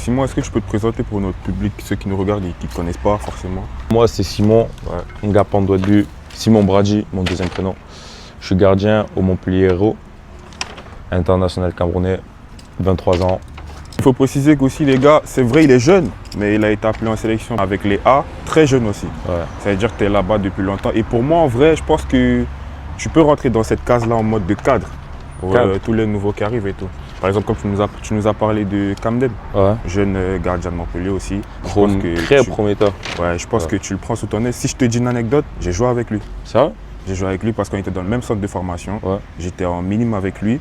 Simon, est-ce que tu peux te présenter pour notre public, ceux qui nous regardent et qui ne te connaissent pas forcément? Moi, c'est Simon, Ngapando de Simon Bradji, mon deuxième prénom. Je suis gardien au Montpellier Hérault, international camerounais, 23 ans. Il faut préciser qu'aussi les gars, c'est vrai il est jeune, mais il a été appelé en sélection avec les A, très jeune aussi. Ouais. Ça veut dire que tu es là-bas depuis longtemps. Et pour moi en vrai, je pense que tu peux rentrer dans cette case-là en mode de cadre pour tous les nouveaux qui arrivent et tout. Par exemple, comme tu nous as parlé de Camden, jeune gardien de Montpellier aussi. Très prometteur. Ouais, je pense que tu le prends sous ton aile. Si je te dis une anecdote, j'ai joué avec lui. C'est vrai? J'ai joué avec lui parce qu'on était dans le même centre de formation. Ouais. J'étais en minime avec lui.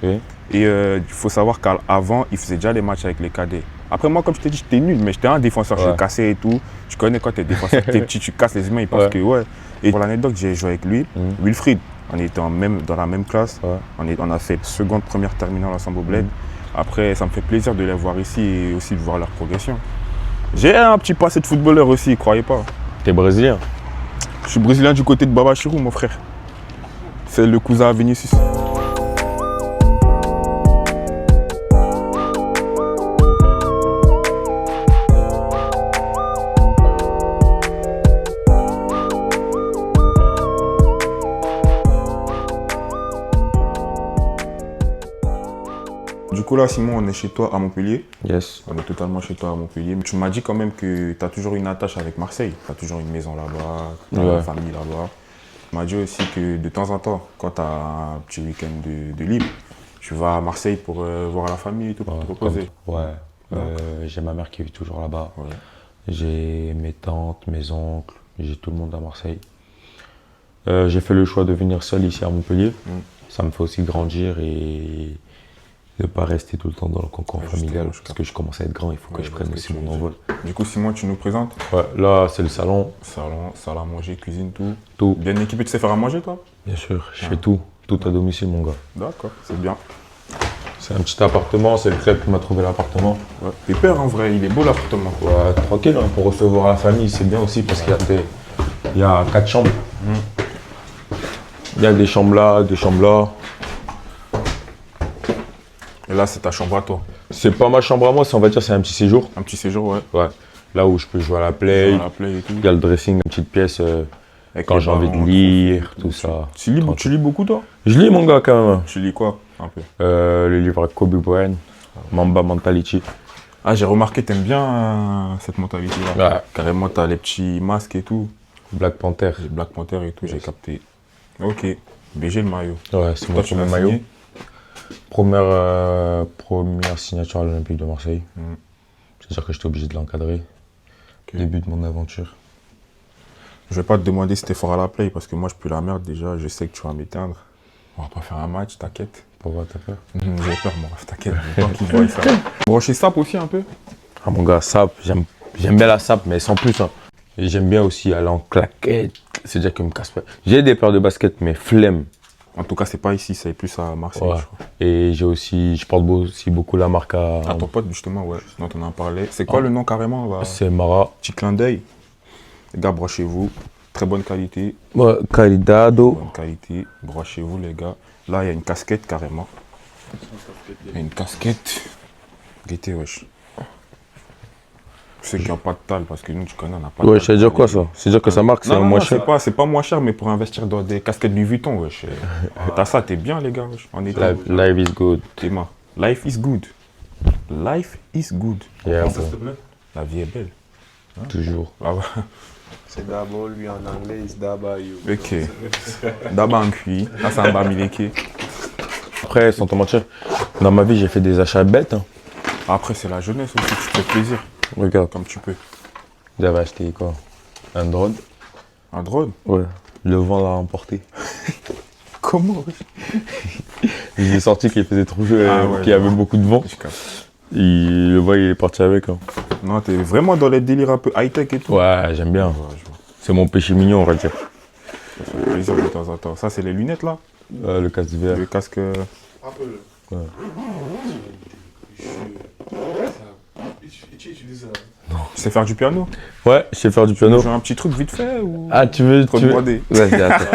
Et il faut savoir qu'avant, il faisait déjà les matchs avec les cadets. Après, moi, comme je t'ai dit, j'étais nul, mais j'étais un défenseur. Je cassais et tout. Tu connais quand tu es défenseur, tu es petit, tu casses les humains, ils pensent que ouais. Et pour l'anecdote, j'ai joué avec lui, Wilfried. On était dans la même classe. On a fait seconde, première terminale ensemble au Bled. Après, ça me fait plaisir de les voir ici et aussi de voir leur progression. J'ai un petit passé de footballeur aussi, croyez pas. T'es brésilien? Je suis brésilien du côté de Baba Chirou, mon frère. C'est le cousin à Vinicius. Du coup là Simon, on est chez toi à Montpellier. Yes. On est totalement chez toi à Montpellier. Mais tu m'as dit quand même que tu as toujours une attache avec Marseille. Tu as toujours une maison là-bas, tu as une famille là-bas. Tu m'as dit aussi que de temps en temps, quand tu as un petit week-end de libre, tu vas à Marseille pour voir la famille et tout, pour te reposer. J'ai ma mère qui vit toujours là-bas. J'ai mes tantes, mes oncles, j'ai tout le monde à Marseille. J'ai fait le choix de venir seul ici à Montpellier. Ça me fait aussi grandir et ne pas rester tout le temps dans le cocon familial parce que je commence à être grand, il faut que je prenne aussi mon envol. Du coup, Simon, tu nous présentes? Ouais, là c'est le salon. Salle à manger, cuisine, tout. Bien équipé, tu sais faire à manger toi? Bien sûr, je fais tout à domicile mon gars. D'accord, c'est bien. C'est un petit appartement, c'est le frère qui m'a trouvé l'appartement. Ouais. Pépère en vrai, il est beau l'appartement. Ouais, tranquille, hein, pour recevoir la famille, c'est bien aussi parce qu'il y a 4 chambres. Il y a des chambres là, des chambres là. Et là, c'est ta chambre à toi? C'est pas ma chambre à moi, on va dire c'est un petit séjour. Un petit séjour, ouais. Ouais. Là où je peux jouer à la play. Il y a le dressing, une petite pièce quand j'ai envie de lire, tout ça. Tu lis beaucoup toi? Je lis mon gars quand même. Tu lis quoi un peu? Le livre Kobe Bryant, Mamba Mentality. Ah, j'ai remarqué, t'aimes bien cette mentalité-là. Ouais. Carrément, t'as les petits masques et tout. Black Panther. Black Panther et tout, j'ai capté. Ok. BG le maillot. Ouais, c'est moi qui mets le maillot. Première signature à l'Olympique de Marseille. C'est-à-dire que j'étais obligé de l'encadrer. Début de mon aventure. Je vais pas te demander si t'es fort à la play parce que moi je pue la merde déjà, je sais que tu vas m'éteindre. On va pas faire un match, t'inquiète. Pourquoi t'as peur? J'ai peur moi, t'inquiète, j'ai peur qu'ils voient ça. Brocher sap aussi un peu? Ah mon gars, sap, j'aime bien la sap mais sans plus. Hein. Et j'aime bien aussi aller en claquette, c'est-à-dire que je me casse pas. J'ai des paires de baskets mais flemme. En tout cas, c'est pas ici, c'est plus à Marseille, je crois. Et je porte aussi beaucoup la marque à... Ah, ton pote, justement, ouais, dont on en parlait. C'est quoi le nom carrément? C'est Mara. Petit clin d'œil. Les gars, brochez-vous. Très bonne qualité. Ouais, calidado. Bonne qualité. Brochez-vous, les gars. Là, il y a une casquette carrément. Il y a une casquette. Gaieté, wesh. Ceux qui n'ont pas de taille, parce que nous, tu connais, on n'a pas de taille. Ouais, c'est dire quoi ça? C'est dire que ça marque, c'est moins cher? C'est pas moins cher, mais pour investir dans des casquettes Louis Vuitton, wesh. T'as ça, t'es bien, les gars, wesh. Life is good. Life is good. Life is good. Yeah, la vie est belle. Hein? Toujours. Ah ouais. C'est d'abord lui en anglais, c'est d'abord you. Ok. D'abord en cuit. Là, c'est un bamileke. Après, sans te mentir, dans ma vie, j'ai fait des achats bêtes. Hein. Après, c'est la jeunesse aussi, tu te fais plaisir. Regarde. Comme tu peux. J'avais acheté quoi? Un drone. Un drone? Ouais. Le vent l'a emporté. Comment? J'ai sorti qu'il faisait trop chaud, qu'il y avait beaucoup de vent. Le vent, il est parti avec. Hein. Non, t'es vraiment dans les délires un peu high-tech et tout. Ouais, j'aime bien. C'est mon péché mignon, on va dire. Ça fait plaisir de temps en temps. Ça, c'est les lunettes là? Le casque VR. Le casque. Un peu. Ouais. Tu utilises ça? Non. Tu sais faire du piano? Ouais, je sais faire du piano. Tu joues un petit truc vite fait ou... Ah, tu veux demander? Vas-y, attends.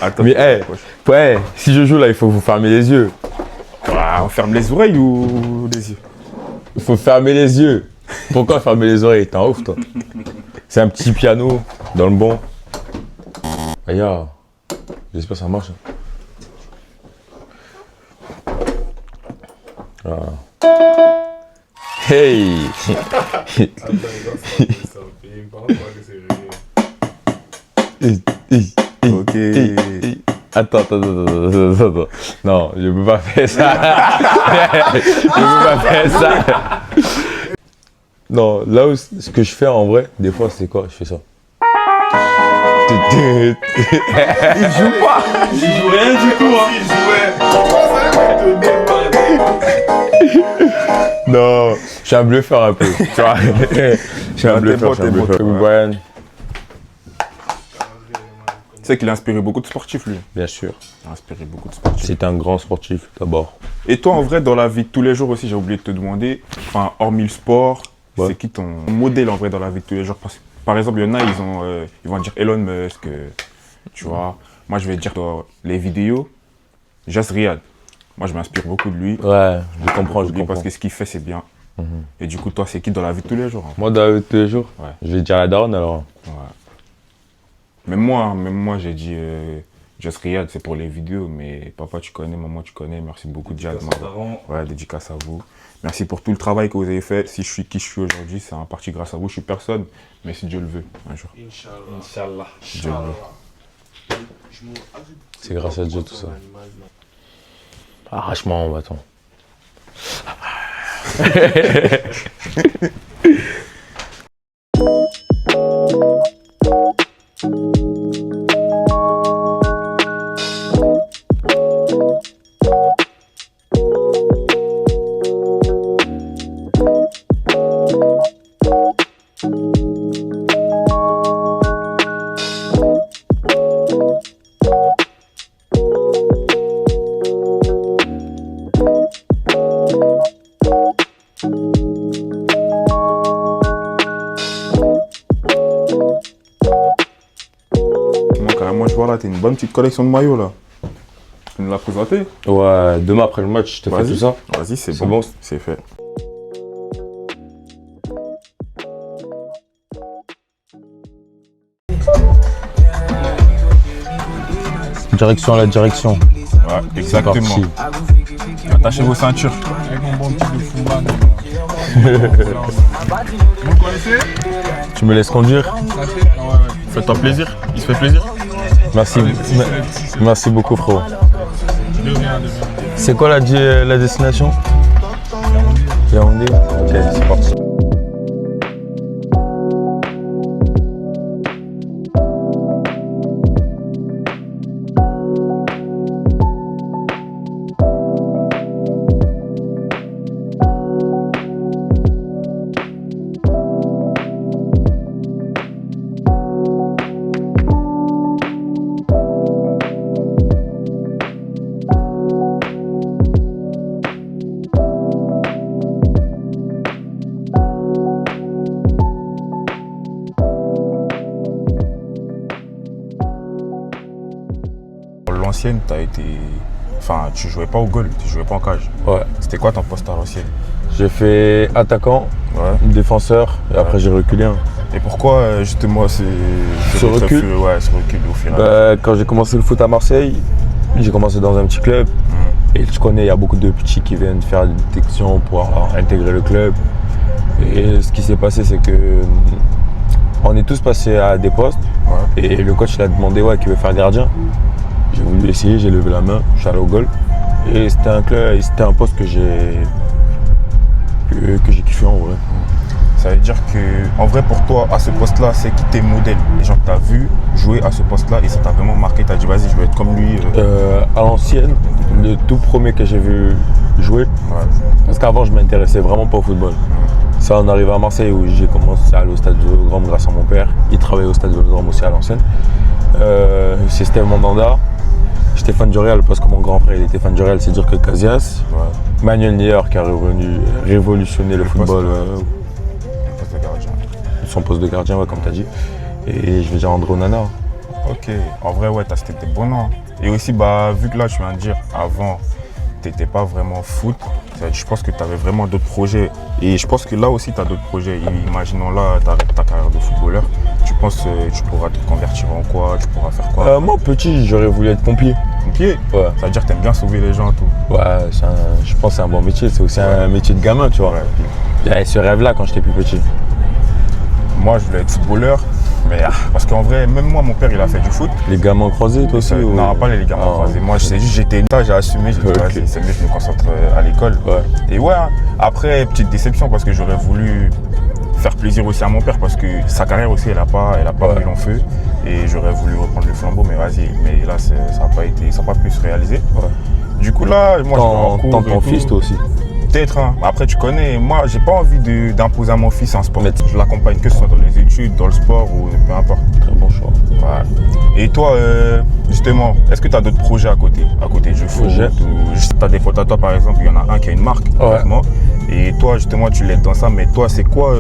Attends. Mais ouais, si je joue là, il faut vous fermer les yeux. Ah, on ferme les oreilles ou les yeux? Il faut fermer les yeux. Pourquoi fermer les oreilles? T'es un ouf, toi. C'est un petit piano dans le bon. Aïe, j'espère que ça marche. Voilà. Hey. Ok. Attends. Non, je peux pas faire ça. Je peux pas faire ça. Non, là où ce que je fais en vrai, des fois, c'est quoi? Je fais ça. Il joue pas. Il joue rien du tout, hein. Il jouait. Non, je suis un bluffeur un peu. Tu vois. Je suis un bluffeur. Brian. Tu sais qu'il a inspiré beaucoup de sportifs, lui. Bien sûr. Il a inspiré beaucoup de sportifs. C'est un grand sportif, d'abord. Et toi, en vrai, dans la vie de tous les jours aussi, j'ai oublié de te demander, enfin, hormis le sport, c'est qui ton modèle en vrai dans la vie de tous les jours? Parce que, par exemple, il y en a, ils vont dire Elon Musk, tu vois. Moi, je vais dire les vidéos, Jas Riyad. Moi, je m'inspire beaucoup de lui. Ouais, je comprends. Parce que ce qu'il fait, c'est bien. Et du coup, toi, c'est qui dans la vie de tous les jours? Moi, dans la vie de tous les jours, Ouais. je vais dire la daronne alors. Ouais. Même moi, j'ai dit Jas Riyad, c'est pour les vidéos, mais papa, tu connais, maman, tu connais. Merci beaucoup, Jad. Ouais, dédicace à vous. Merci pour tout le travail que vous avez fait. Si je suis qui je suis aujourd'hui, c'est en partie grâce à vous. Je suis personne, mais si Dieu le veut, un jour. Inch'Allah. Dieu le veut. C'est grâce à Dieu tout ça. Arrache-moi en bâton. Carrément, je vois là, t'as une bonne petite collection de maillots là. Tu nous l'as présenté? Ouais, demain après le match, je te fais tout ça. Vas-y, c'est C'est bon. bon. C'est fait. Direction à la direction. Ouais, exactement. Parti. Attachez vos ceintures. Avec mon bon petit de Fumba. Vous le connaissez? Tu me laisses conduire? Ouais. Fais-toi plaisir. Il se fait plaisir. Merci. Merci beaucoup, frérot. De rien. C'est quoi la destination? Yaoundé. Ok, c'est parti. L'ancienne, t'as été. Enfin, tu jouais pas au goal, tu jouais pas en cage. Ouais. C'était quoi ton poste à l'ancienne? J'ai fait attaquant, Ouais. défenseur, et après j'ai reculé. Et pourquoi justement ce recul? Ouais, ce recul au final. Quand j'ai commencé le foot à Marseille, j'ai commencé dans un petit club. Et tu connais, il y a beaucoup de petits qui viennent faire des détections pour intégrer le club. Et ce qui s'est passé, c'est que on est tous passés à des postes. Ouais. Et le coach il a demandé qui veut faire gardien. J'ai voulu essayer, j'ai levé la main, je suis allé au goal. Et c'était un poste que j'ai kiffé en vrai. Ça veut dire que, en vrai, pour toi, à ce poste-là, c'est qui tes modèles? Les gens que tu as vu jouer à ce poste-là et ça t'a vraiment marqué, tu as dit, vas-y, je veux être comme lui. À l'ancienne, le tout premier que j'ai vu jouer, parce qu'avant, je m'intéressais vraiment pas au football. Ça, on arrive à Marseille où j'ai commencé à aller au stade Vélodrome grâce à mon père. Il travaillait au stade Vélodrome aussi à l'ancienne. C'est Steve Mandanda. J'étais fan du Real parce que mon grand frère il était fan du Real, c'est dire que Casillas. Ouais. Manuel Neuer qui a révolutionné le football. Poste de gardien. Son poste de gardien, comme tu as dit. Et je vais dire André Onana. Ok, en vrai, ouais, c'était des bons noms. Et aussi, vu que là, tu viens de dire, avant, t'étais pas vraiment foot, Je pense que tu avais vraiment d'autres projets. Et je pense que là aussi, tu as d'autres projets. Imaginons là, tu arrêtes ta carrière de footballeur. Tu penses que tu pourras te convertir en quoi? Tu pourras faire quoi? Moi, petit, j'aurais voulu être pompier. Pompier? Ouais. Ça veut dire que tu aimes bien sauver les gens, tout. Ouais, je pense que c'est un bon métier. C'est aussi un métier de gamin, tu vois. Ouais. J'avais ce rêve-là quand j'étais plus petit. Moi, je voulais être footballeur. Mais parce qu'en vrai, même moi, mon père, il a fait du foot. Les gamins croisés, toi aussi? Non, pas les ligaments croisés. Moi, c'est juste, j'étais là, j'ai assumé. J'ai dit, vas-y, c'est mieux, je me concentre à l'école. Ouais. Et ouais, après, petite déception parce que j'aurais voulu faire plaisir aussi à mon père parce que sa carrière aussi, elle a pas mis long feu. Et j'aurais voulu reprendre le flambeau, mais vas-y. Mais là, ça n'a pas pu se réaliser. Ouais. Du coup, là, moi, je vais en cours. Tant ton fils, toi aussi? Peut-être, hein. Après tu connais, moi j'ai pas envie d'imposer à mon fils un sport. Je l'accompagne que ce soit dans les études, dans le sport ou peu importe. Très bon choix. Ouais. Et toi, justement, est-ce que tu as d'autres projets à côté du foot ou juste tu as des potes à toi par exemple, il y en a un qui a une marque, honnêtement. Et toi justement tu l'aides dans ça, mais toi c'est quoi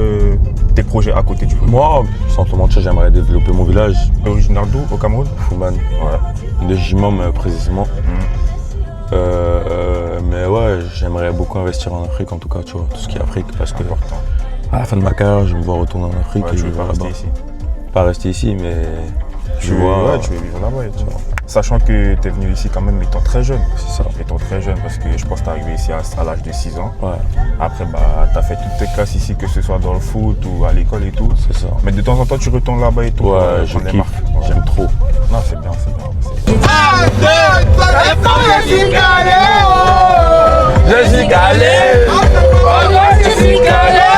tes projets à côté du foot? Moi, sans te mentir, j'aimerais développer mon village. Originaire d'où au Cameroun? Foumbane. Ouais. De Jimom précisément. Mais ouais, j'aimerais beaucoup investir en Afrique en tout cas, tu vois, tout ce qui est Afrique, parce que à la fin de ma carrière, je vais me voir retourner en Afrique. Ouais, et tu veux pas rester ici? Pas rester ici, mais tu veux vivre là-bas. Sachant que tu es venu ici quand même étant très jeune. C'est ça. Étant très jeune, parce que je pense que tu es arrivé ici à l'âge de 6 ans. Ouais. Après, tu as fait toutes tes classes ici, que ce soit dans le foot ou à l'école et tout. C'est ça. Mais de temps en temps, tu retournes là-bas et tout. Ouais, je kiffe. J'aime trop. Non, c'est bien, c'est bien. Je suis calé. Je suis calé. Je suis calé.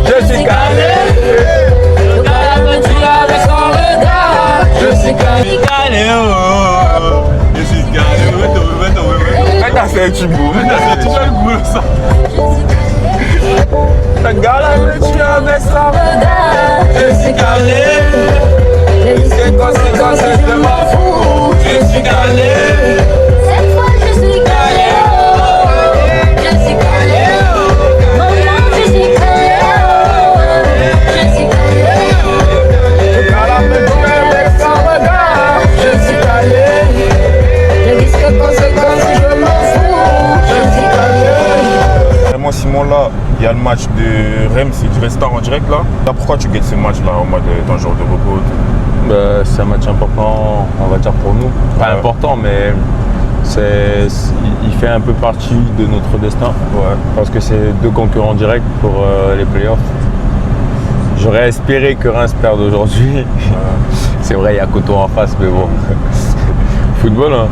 Je suis calé. Je suis calé. Quand t'as fait un petit bout, Tu vas le boulot ça. Ta galère, tu avais ça. Je suis calé. C'est conséquence, je m'en fous. Je suis calé. Cette fois je suis calé. Je suis calé. Maman, je suis calé. Je suis calé. Je suis calé. Le risque conséquence, je m'en fous. Je suis calé. Vraiment, Simon, là, il y a le match de Reims et du Restart en direct là. Pourquoi tu guettes ce match là en mode d'un jour de repos? C'est un match important, on va dire pour nous. Pas important, mais il fait un peu partie de notre destin. Ouais. Parce que c'est 2 concurrents directs pour les playoffs. J'aurais espéré que Reims perde aujourd'hui. C'est vrai, il y a Coton en face, mais bon. Football, hein.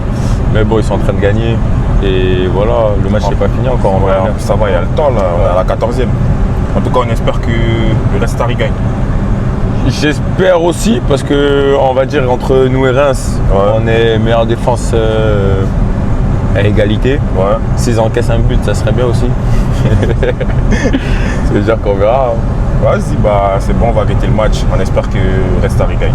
Mais bon, ils sont en train de gagner. Et voilà, le match n'est pas fini encore en vrai. Ça va, il y a le temps là, on est à la 14e. En tout cas, on espère que le Restart il gagne. J'espère aussi, parce que on va dire entre nous et Reims, on est meilleure défense à égalité. Ouais. S'ils encaissent un but, ça serait bien aussi. Ça veut dire qu'on verra. Vas-y, c'est bon, on va guetter le match. On espère que Restart il gagne.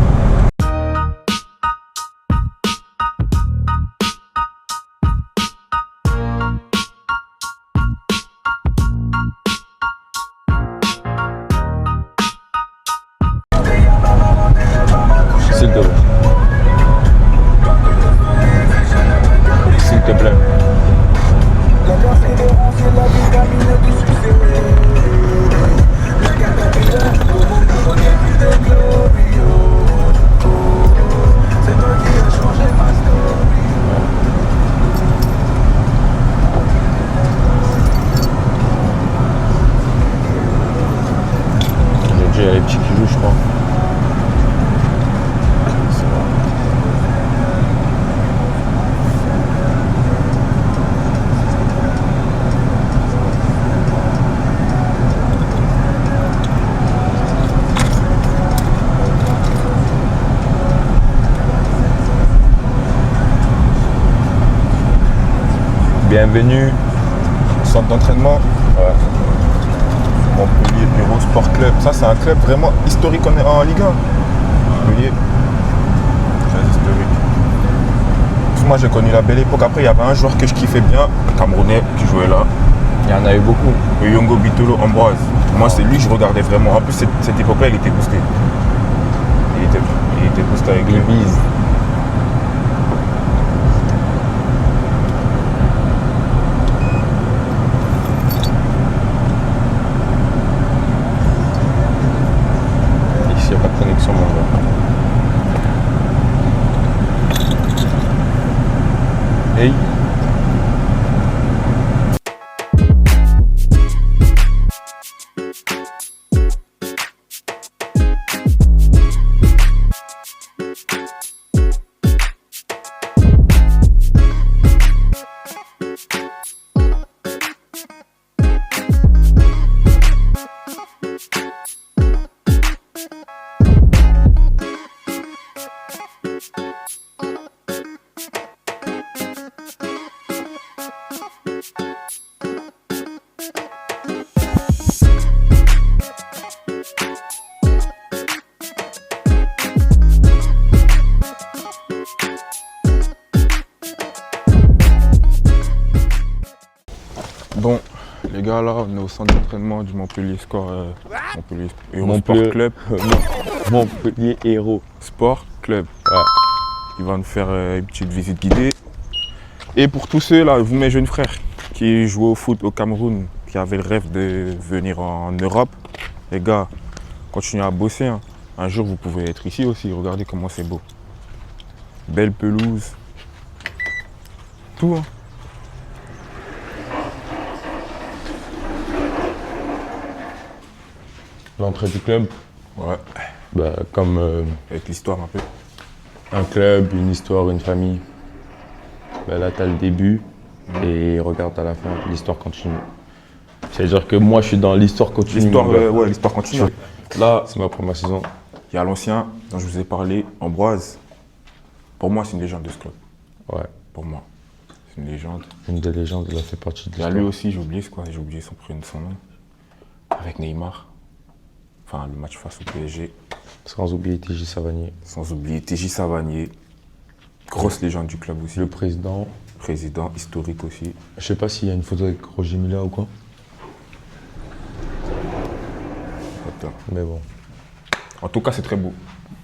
S'il te plaît. S'il te plaît. Aujourd'hui, il y a les petits qui jouent, je crois. Bienvenue. Centre d'entraînement. Ouais. Montpellier Bureau Sport Club. Ça, c'est un club vraiment historique en Ligue 1. Montpellier. Très historique. Parce que moi, j'ai connu la belle époque. Après, il y avait un joueur que je kiffais bien, Camerounais, qui jouait là. Il y en a eu beaucoup. Le Yongo Bitolo Ambroise. Moi, c'est lui que je regardais vraiment. En plus, cette époque-là, il était boosté. Il était boosté avec Les lui. bises. Hey. Bon, les gars, là, on est au centre d'entraînement du Montpellier Héros Sport Club. Montpellier Héros Sport Club. Ouais. Il va nous faire une petite visite guidée. Et pour tous ceux, là, vous mes jeunes frères, qui jouent au foot au Cameroun, qui avaient le rêve de venir en Europe, les gars, continuez à bosser. Hein. Un jour, vous pouvez être ici aussi. Regardez comment c'est beau. Belle pelouse. Tout, hein. L'entrée du club, Ouais, bah, comme avec l'histoire un peu. un club, une histoire, une famille. Bah, là, tu as le début et regarde à la fin, l'histoire continue. C'est-à-dire que moi, je suis dans l'histoire continue. L'histoire, mon gars. ouais, l'histoire continue. Là, c'est ma première saison. Il y a l'ancien dont je vous ai parlé, Ambroise. Pour moi, c'est une légende de ce club. Ouais, Pour moi, c'est une légende. une des légendes, il a fait partie de Il y a l'histoire. lui aussi, j'ai oublié j'ai oublié son prénom, son nom. Avec Neymar. Enfin, le match face au PSG. Sans oublier TJ Savanier. Sans oublier TJ Savanier. Grosse légende du club aussi. Le président. Président historique aussi. Je sais pas s'il y a une photo avec Roger Mila ou quoi. Attends. Mais bon. En tout cas, c'est très beau.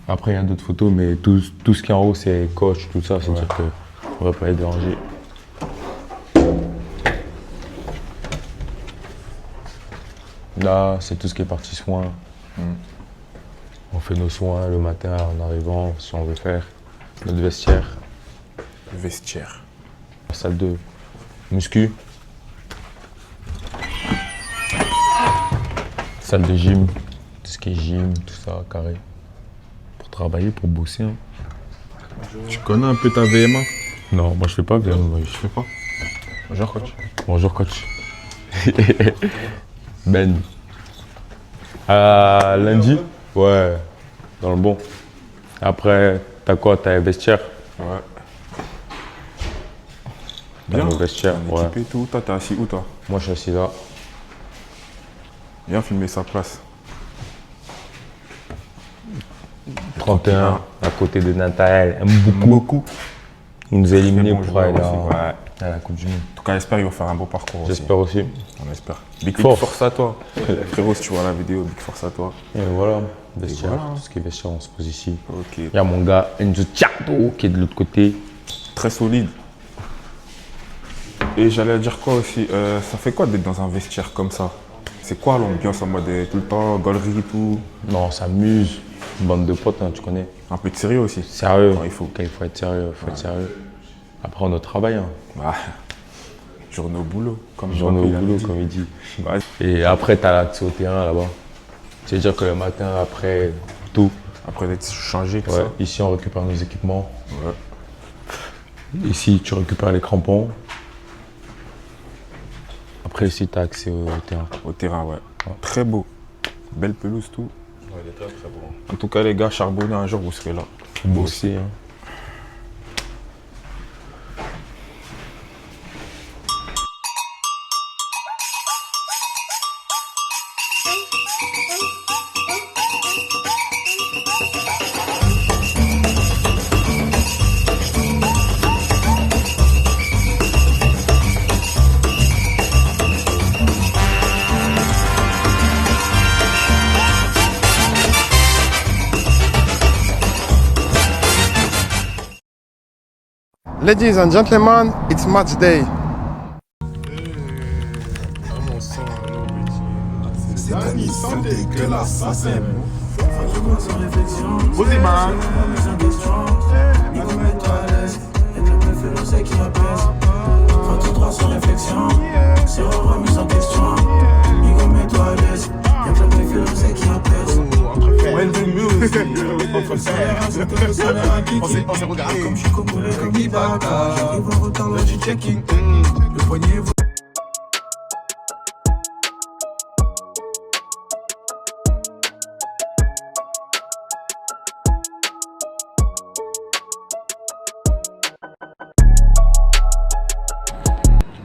Après, il y a d'autres photos, mais tout ce qui est en haut, c'est coach, tout ça. C'est-à-dire qu'on ne va pas les déranger. Là, c'est tout ce qui est partie soins. On fait nos soins le matin en arrivant, si on veut faire. Notre vestiaire, Le vestiaire. la salle de muscu. Salle de gym, tout ce qui est gym, tout ça, carré. Pour travailler, pour bosser. Hein. Tu connais un peu ta VMA? Non, moi je fais pas bien. Je fais pas. Bonjour, coach. Bonjour coach. Ben. Lundi? Ouais, dans le bon. Après, t'as quoi? T'as un vestiaire? Ouais. T'as Bien. mon vestiaire, On est ouais. équipé et tout. Toi, t'es assis où, toi? Moi je suis assis là. Viens filmer sa place. 31, à côté de Nathanaël. Aime beaucoup. Beaucoup. Il nous a éliminés Très bon pour joueur aller aussi, ouais. à la Coupe du Monde. En tout cas, j'espère qu'il va faire un beau parcours aussi. J'espère aussi. On espère. Big Force. force à toi. Frérot, si tu vois la vidéo, big force à toi. Et voilà, vestiaire. voilà, hein. Tout ce qui est vestiaire, on se pose ici. Ok. Il y a mon gars Enzo Tchato qui est de l'autre côté. Très solide. Et j'allais dire quoi aussi, ça fait quoi d'être dans un vestiaire comme ça? C'est quoi l'ambiance en mode tout le temps, gaulerie et tout? Non, on s'amuse. Une bande de potes, hein, tu connais. Un peu de sérieux aussi. Sérieux. Ouais, il faut. Il faut être sérieux, être sérieux. Après, on a travail. Hein. Bah, journée au boulot, comme Journée au Mbappé, il boulot, avait dit. comme il dit. Ouais. Et après, tu as l'accès au terrain là-bas. C'est-à-dire que le matin, après, tout. Après d'être changé, tout Ouais. ça. Ici, on récupère nos équipements. Ouais. Ici, tu récupères les crampons. Après, ici, tu as accès au terrain. Au terrain, ouais. Très beau. Belle pelouse, tout. Ouais, il est très très bon. En tout cas, les gars, charbonnez un jour, vous serez là. Moi aussi. Hein. Ladies and gentlemen, it's match day. Vas-y, man. c'est qui apaise. Va tout droit sans réflexion, c'est remis en question. Nigo, mets-toi à l'aise, y'a plein de mecs c'est qui apaise. When the music. Entre frères, on s'est regardé. Comme je suis congolais, comme Ibaka. J'arrive en retard, là du checking. Le poignet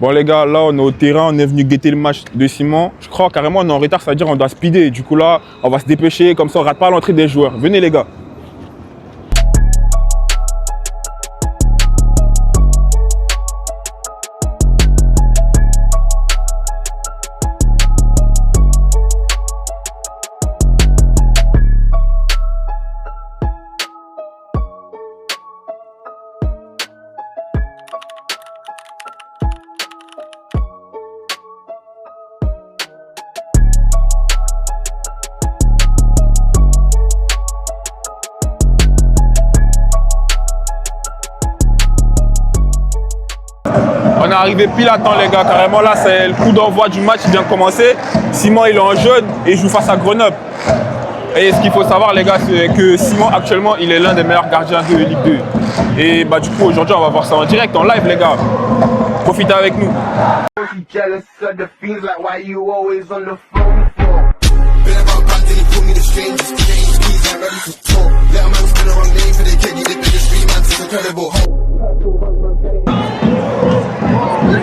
Bon les gars, là on est au terrain, on est venu guetter le match de Simon. Je crois carrément on est en retard, ça veut dire qu'on doit speeder. Du coup là, on va se dépêcher, comme ça on rate pas l'entrée des joueurs. Venez les gars. On est arrivé pile à temps les gars, carrément là c'est le coup d'envoi du match qui vient de commencer. Simon il est en jaune et il joue face à Grenoble. Et ce qu'il faut savoir les gars, c'est que Simon actuellement il est l'un des meilleurs gardiens de Ligue 2. Et bah du coup aujourd'hui on va voir ça en direct, en live les gars. Profitez avec nous.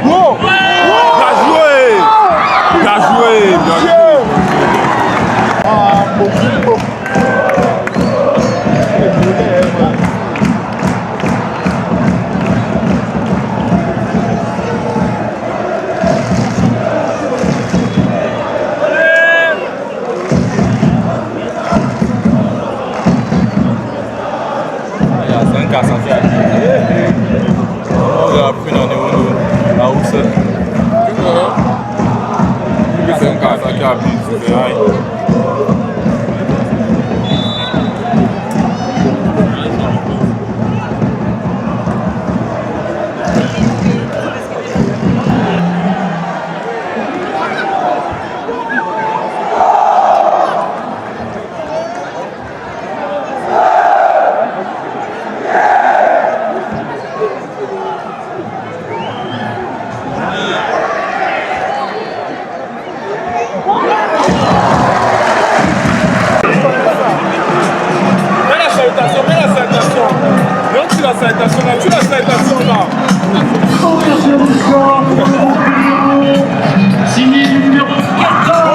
Wow! Bien joué! Bien joué! Bien joué! C'est un cas sans faire. On a pris dans les là où c'est. C'est un cas sans faire. Tu la salutation là. On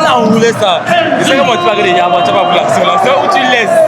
a roulé ça. C'est comment tu vas gagner, tu vas pas l'action là. C'est où tu laisses.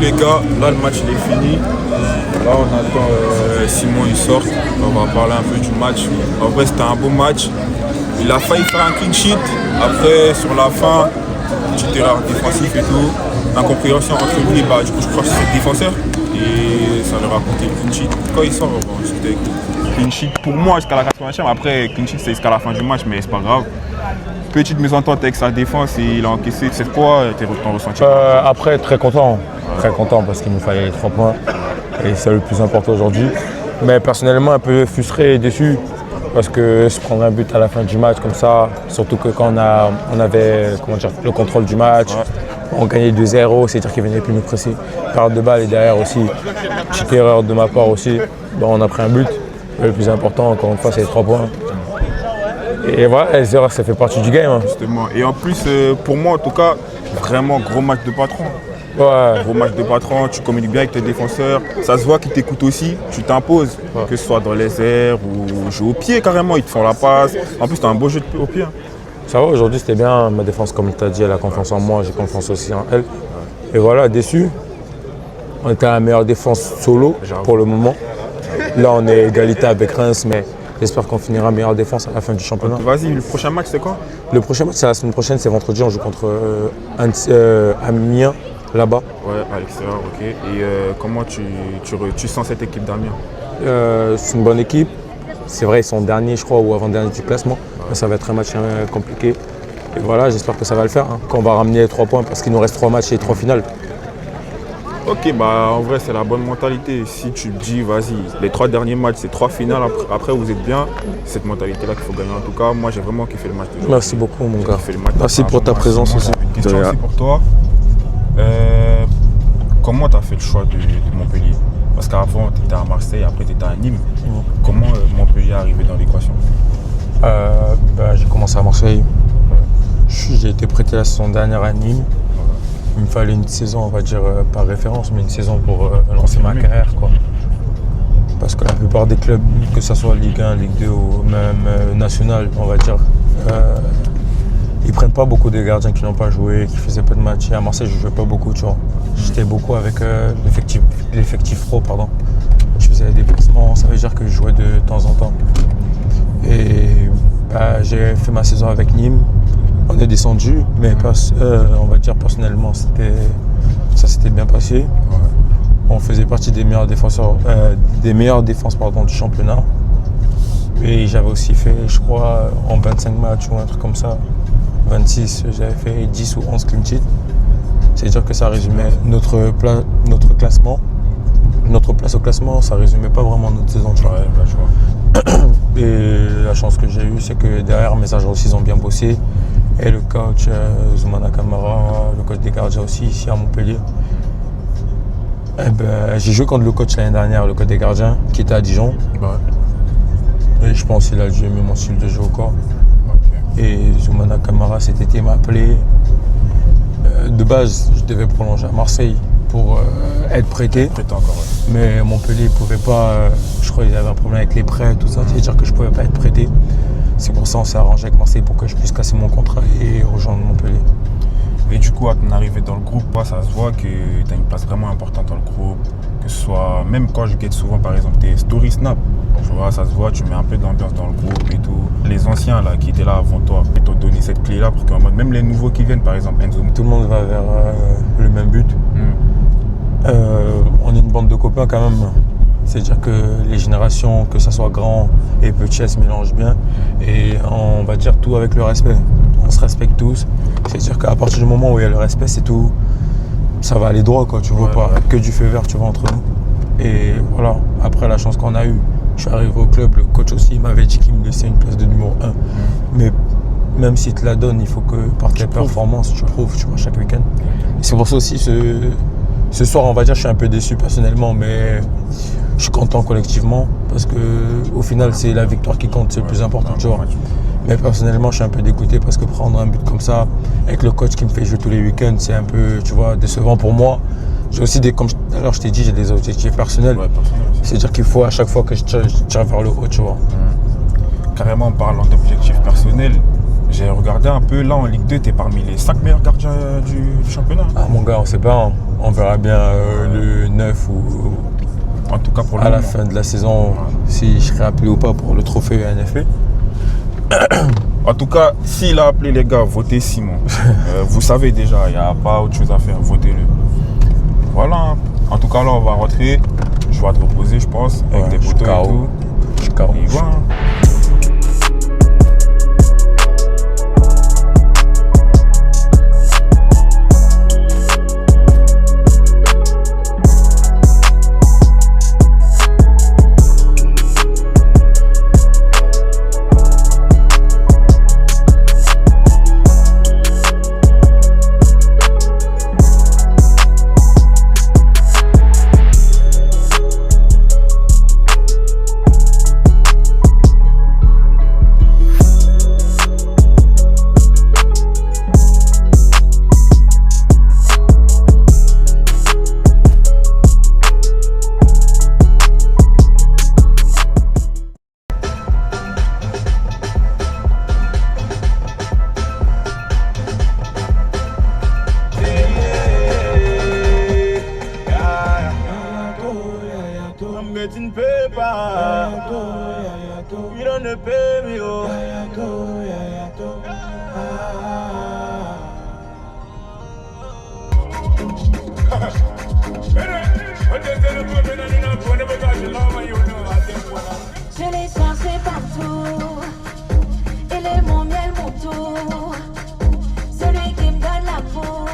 les gars, là le match il est fini. Là on attend Simon il sort. On va parler un peu du match. En vrai c'était un beau match. Il a failli faire un clean sheet. Après sur la fin, petite erreur défensive et tout. Incompréhension entre lui, bah du coup je crois que c'est le défenseur. Et ça leur a coûté le clean sheet. Quand il sort, on va en discuter avec lui. Clean sheet pour moi jusqu'à la 80e. Après clean sheet c'est jusqu'à la fin du match, mais c'est pas grave. Petite mésentente avec sa défense et il a encaissé. C'est quoi ton ressenti? Après, très content. Très content parce qu'il nous fallait les 3 points. Et c'est le plus important aujourd'hui. Mais personnellement, un peu frustré et déçu. Parce que se prendre un but à la fin du match comme ça, surtout que quand on avait le contrôle du match, on gagnait 2-0, c'est-à-dire qu'il venait plus nous presser. Perte de balle et derrière aussi, petite erreur de ma part aussi. Bon, on a pris un but. Le plus important, encore une fois, c'est les 3 points. Et voilà, les erreurs, ça fait partie du game. Hein. Justement. Et en plus, pour moi en tout cas, vraiment gros match de patron. Ouais. Gros match de patron, tu communiques bien avec tes défenseurs. Ça se voit qu'ils t'écoutent aussi, tu t'imposes. Ouais. Que ce soit dans les airs ou jouer au pied carrément, ils te font la passe. En plus, tu as un beau jeu au pied. Ça va, aujourd'hui c'était bien. Ma défense, comme tu as dit, elle a confiance en moi, j'ai confiance aussi en elle. Et voilà, déçu. On était à la meilleure défense solo pour le moment. Là, on est égalité avec Reims, mais j'espère qu'on finira meilleure défense à la fin du championnat. Vas-y, le prochain match, c'est quoi? Le prochain match, c'est la semaine prochaine, c'est vendredi. On joue contre Amiens, là-bas. Ouais, à l'extérieur, ok. Et comment tu sens cette équipe d'Amiens? C'est une bonne équipe. C'est vrai, ils sont derniers, je crois, ou avant-dernier du classement. Ouais. Mais ça va être un match compliqué. Et voilà, j'espère que ça va le faire. Hein, qu'on va ramener les 3 points parce qu'il nous reste 3 matchs et 3 finales. Ok, bah en vrai c'est la bonne mentalité. Si tu te dis vas-y, les 3 derniers matchs, c'est 3 finales, après vous êtes bien, c'est cette mentalité-là qu'il faut gagner. En tout cas, moi j'ai vraiment kiffé le match. Merci beaucoup mon gars. Merci pour ta présence aussi. Une question aussi pour toi. Comment tu as fait le choix de Montpellier? Parce qu'avant tu étais à Marseille, après tu étais à Nîmes. Comment Montpellier est arrivé dans l'équation? J'ai commencé à Marseille. J'ai été prêté la saison dernière à Nîmes. Il me fallait une saison, on va dire, par référence, mais une saison pour lancer ma carrière, quoi. Parce que la plupart des clubs, que ce soit Ligue 1, Ligue 2 ou même National, on va dire, ils prennent pas beaucoup de gardiens qui n'ont pas joué, qui faisaient pas de matchs. Et à Marseille, je ne jouais pas beaucoup, tu vois. J'étais beaucoup avec l'effectif pro, pardon. Je faisais des déplacements, ça veut dire que je jouais de temps en temps. Et j'ai fait ma saison avec Nîmes. On est descendu, mais on va dire personnellement, ça s'était bien passé. Ouais. On faisait partie des meilleurs défenseurs, des meilleures défenses du championnat. Et j'avais aussi fait, je crois, en 25 matchs ou un truc comme ça, 26, j'avais fait 10 ou 11 clean sheets. C'est-à-dire que ça résumait notre classement. Notre place au classement, ça résumait pas vraiment notre saison. Tu vois. Ouais, bah, je vois. Et la chance que j'ai eue, c'est que derrière, mes agents aussi, ils ont bien bossé. Et le coach Zoumana Kamara, le coach des gardiens aussi, ici à Montpellier. J'ai joué contre le coach l'année dernière, le coach des gardiens, qui était à Dijon. Ouais. Et je pense qu'il a dû aimer mon style de jeu au corps. Okay. Et Zoumana Kamara cet été m'a appelé. De base, je devais prolonger à Marseille pour être prêté. Encore, ouais. Mais Montpellier ne pouvait pas, je crois qu'ils avaient un problème avec les prêts, tout ça, c'est-à-dire que je ne pouvais pas être prêté. C'est pour ça qu'on s'est arrangé avec Marseille pour que je puisse casser mon contrat et rejoindre Montpellier. Et du coup, à ton arrivée dans le groupe, ça se voit que tu as une place vraiment importante dans le groupe. Que ce soit, même quand je guette souvent par exemple tes story snap, tu vois, ça se voit, tu mets un peu d'ambiance dans le groupe et tout. Les anciens là, qui étaient là avant toi, ils t'ont donné cette clé-là pour qu'en mode, même les nouveaux qui viennent, par exemple Enzo. Tout le monde va vers le même but. On est une bande de copains quand même. C'est-à-dire que les générations, que ce soit grand et petit, elles se mélangent bien. Et on va dire tout avec le respect. On se respecte tous. C'est-à-dire qu'à partir du moment où il y a le respect, c'est tout. Ça va aller droit, quoi. Tu vois, pas que du feu vert, tu vois, entre nous. Et voilà, après la chance qu'on a eue, je suis arrivé au club, le coach aussi il m'avait dit qu'il me laissait une place de numéro 1. Mais même s'il te la donne, il faut que par tes performances, tu prouves, tu vois, chaque week-end. Et c'est pour ça aussi, ce soir, on va dire, je suis un peu déçu personnellement, mais je suis content collectivement parce qu'au final, c'est la victoire qui compte, c'est le plus important, tu vois. Mais personnellement, je suis un peu dégoûté parce que prendre un but comme ça, avec le coach qui me fait jouer tous les week-ends, c'est un peu, tu vois, décevant pour moi. J'ai aussi comme alors je t'ai dit, j'ai des objectifs personnels. C'est-à-dire qu'il faut à chaque fois que je tire vers le haut, tu vois. Carrément, en parlant d'objectifs personnels, J'ai regardé un peu, là en Ligue 2, tu es parmi les 5 meilleurs gardiens du championnat. Ah mon gars, on sait pas, hein. On verra bien le 9 ou En tout cas pour le à la moment. fin de la saison si je serai appelé ou pas pour le trophée NFP. En tout cas, s'il a appelé les gars, votez Simon. Vous savez déjà, il n'y a pas autre chose à faire, votez-le. Voilà. En tout cas, là, on va rentrer. Je vais te reposer, je pense, avec Ouais, tes je suis poteaux et KO. tout. Je suis KO. Et voilà. I'm getting paper. You don't pay me, oh. Je l'ai cherché partout. Il est mon miel, mon tout. Celui qui me donne la peau.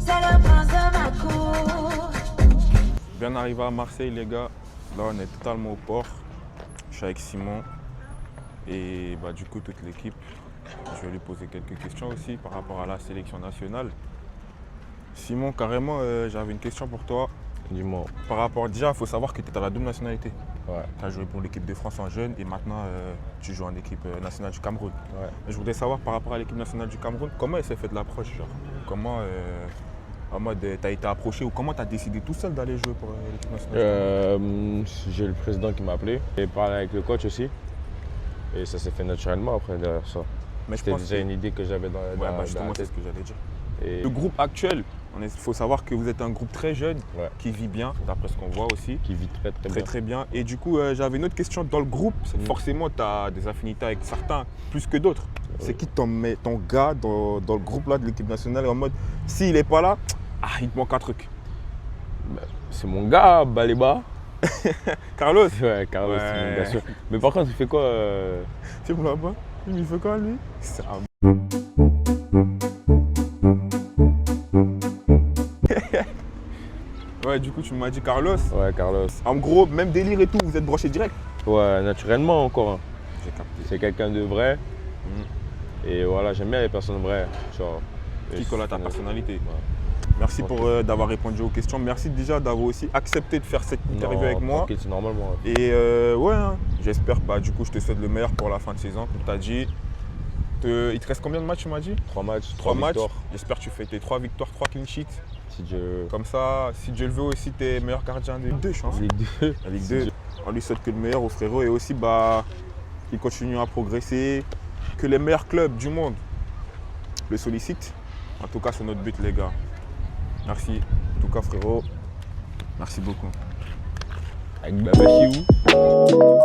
C'est le prince de ma cour. Bien arrivé à Marseille, les gars. Là, on est totalement au port. Je suis avec Simon et bah, du coup, toute l'équipe. Je vais lui poser quelques questions aussi par rapport à la sélection nationale. Simon, carrément, j'avais une question pour toi. Dis-moi. Par rapport, déjà, il faut savoir que tu as la double nationalité. Ouais. Tu as joué pour l'équipe de France en jeune et maintenant tu joues en équipe nationale du Cameroun. Ouais. Je voudrais savoir par rapport à l'équipe nationale du Cameroun, comment elle s'est faite l'approche, genre comment en mode tu as été approché ou comment tu as décidé tout seul d'aller jouer pour l'équipe nationale. J'ai le président qui m'a appelé et parlé avec le coach aussi. Et ça s'est fait naturellement après derrière ça. Mais je C'était pense déjà que- une idée que j'avais dans Ouais, dans bah justement, la c'est tête. ce que j'allais dire. Et Le groupe actuel, il faut savoir que vous êtes un groupe très jeune, Ouais. qui vit bien, d'après ce qu'on voit aussi. qui vit très très Très bien. très bien. Et du coup, j'avais une autre question dans le groupe. C'est que forcément, tu as des affinités avec certains plus que d'autres. C'est qui ton gars dans le groupe là, de l'équipe nationale en mode, s'il n'est pas là, il te manque un truc. C'est mon gars, Baléba. Carlos, Ouais, Carlos, c'est mon Ouais. gars sûr. Mais par contre, il fait quoi tu me l'as pas? Il fait quoi lui? C'est un Ouais, du coup, tu m'as dit Carlos. Ouais, Carlos. En gros, même délire et tout, vous êtes broché direct. Ouais, naturellement encore. Hein. J'ai capté. C'est quelqu'un de vrai. Et voilà, j'aime bien les personnes vraies. Genre, Qui colle à ta Ouais. personnalité. Ouais. Merci pour d'avoir répondu aux questions. Merci déjà d'avoir aussi accepté de faire cette interview Non, avec moi. tranquille, c'est normal, moi. Et ouais, hein, j'espère, du coup, je te souhaite le meilleur pour la fin de saison, comme tu as dit. Il te reste combien de matchs, tu m'as dit? 3 matchs, 3 3 matchs. victoires. J'espère que tu fais tes 3 victoires, 3 clean sheets. Si Dieu. Comme ça, si Dieu le veut aussi, t'es meilleur gardien de Ligue 2, je pense. Ligue 2. La Ligue Si 2. Dieu- On lui souhaite que le meilleur au frérot et aussi qu'il continue à progresser, que les meilleurs clubs du monde le sollicitent. En tout cas, c'est notre but, les gars. Merci. En tout cas, frérot, merci beaucoup. Avec Baba Chiou.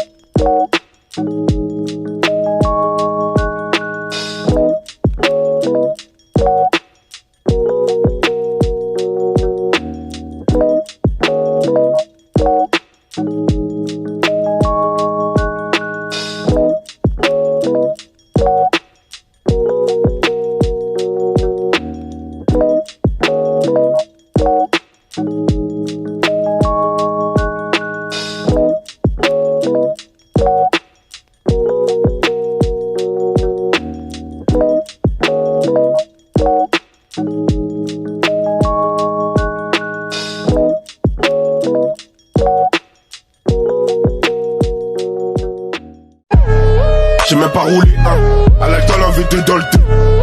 J'ai même pas roulé un. À l'alcool en V2 dans le 2.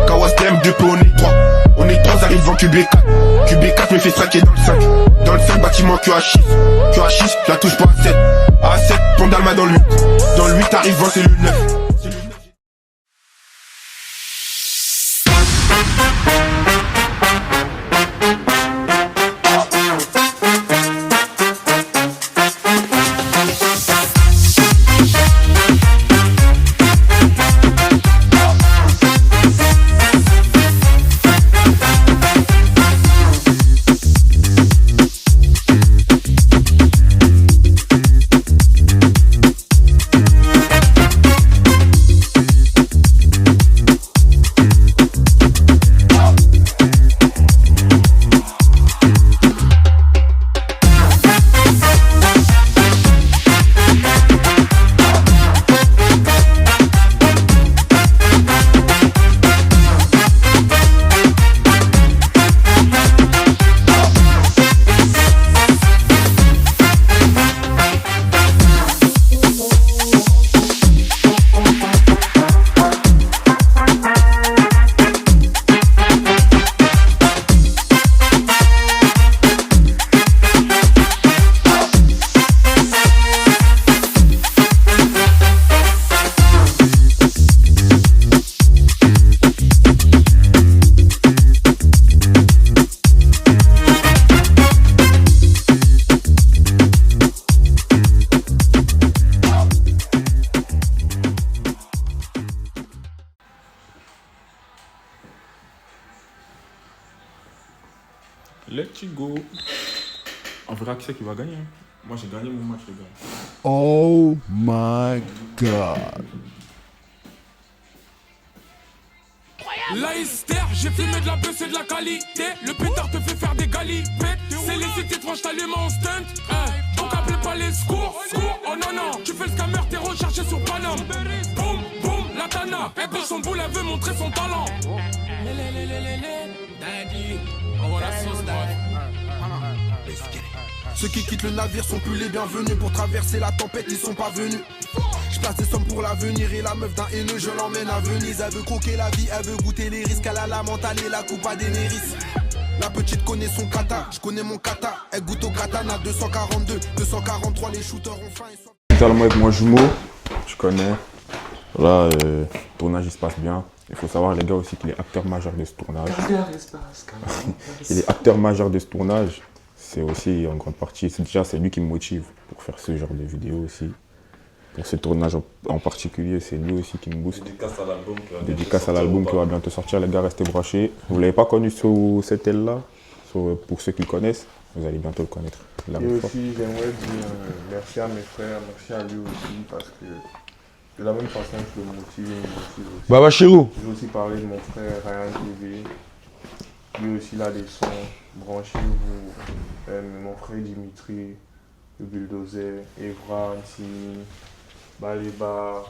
Kawas DM 2 on est 3. On est 3 arrivant QB4. QB4 me fait straquer dans le 5. Dans le 5 bâtiment QH6. QH6 la touche pas à 7. À 7 Pondalma dans le 8. Dans le 8 arrivant c'est le 9. C'est le 9. Let's go. On verra qui c'est qui va gagner. Hein. Moi, j'ai gagné mon match, les gars. Oh my God. L'Aïster, j'ai fumé de la bœuf, c'est de la qualité. Le pétard te fait faire des galipettes. C'est les cités, franches, t'as les mains en stunt. Donc appelez pas les secours. Oh non, non, tu fais le scammer, t'es recherché sur Paname. Boum, boum, la tana. Elle pêche son boule, elle veut montrer son talent. Daddy, oh la sauce, Ceux qui quittent le navire sont plus les bienvenus. Pour traverser la tempête, ils sont pas venus. Je place des sommes pour l'avenir et la meuf d'un haineux, je l'emmène à Venise. Elle veut croquer la vie, elle veut goûter les risques. Elle a la mentale et la coupe à Daenerys. La petite connaît son kata, je connais mon kata. Elle goûte au katana, 242, 243, les shooters ont faim et soif. Totalement avec mon jumeau, je connais. Là, le tournage il se passe bien. Il faut savoir, les gars, aussi qu'il est acteur majeur de ce tournage. Il est acteur majeur de ce tournage. C'est aussi en grande partie, c'est lui qui me motive pour faire ce genre de vidéo aussi. Pour ce tournage en particulier, c'est lui aussi qui me booste. Dédicace à l'album qui va bientôt sortir, les gars, restez branchés. Vous ne l'avez pas connu sous cette aile-là, pour ceux qui le connaissent, vous allez bientôt le connaître. Et aussi, j'aimerais dire merci à mes frères, merci à lui aussi, parce que de la même façon que je le motive, il me motive aussi. Baba Chirou. Je vais aussi parler de mon frère Ryan TV. Lui aussi, il a des sons, branchez-vous. Mon frère Dimitri, le bulldozer, Evra, Antini, Baliba,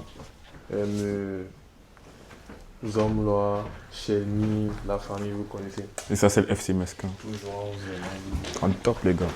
Zomloa, Shelmy, la famille, vous connaissez. Et ça, c'est le FC Mesquin. Toujours, En top, les gars.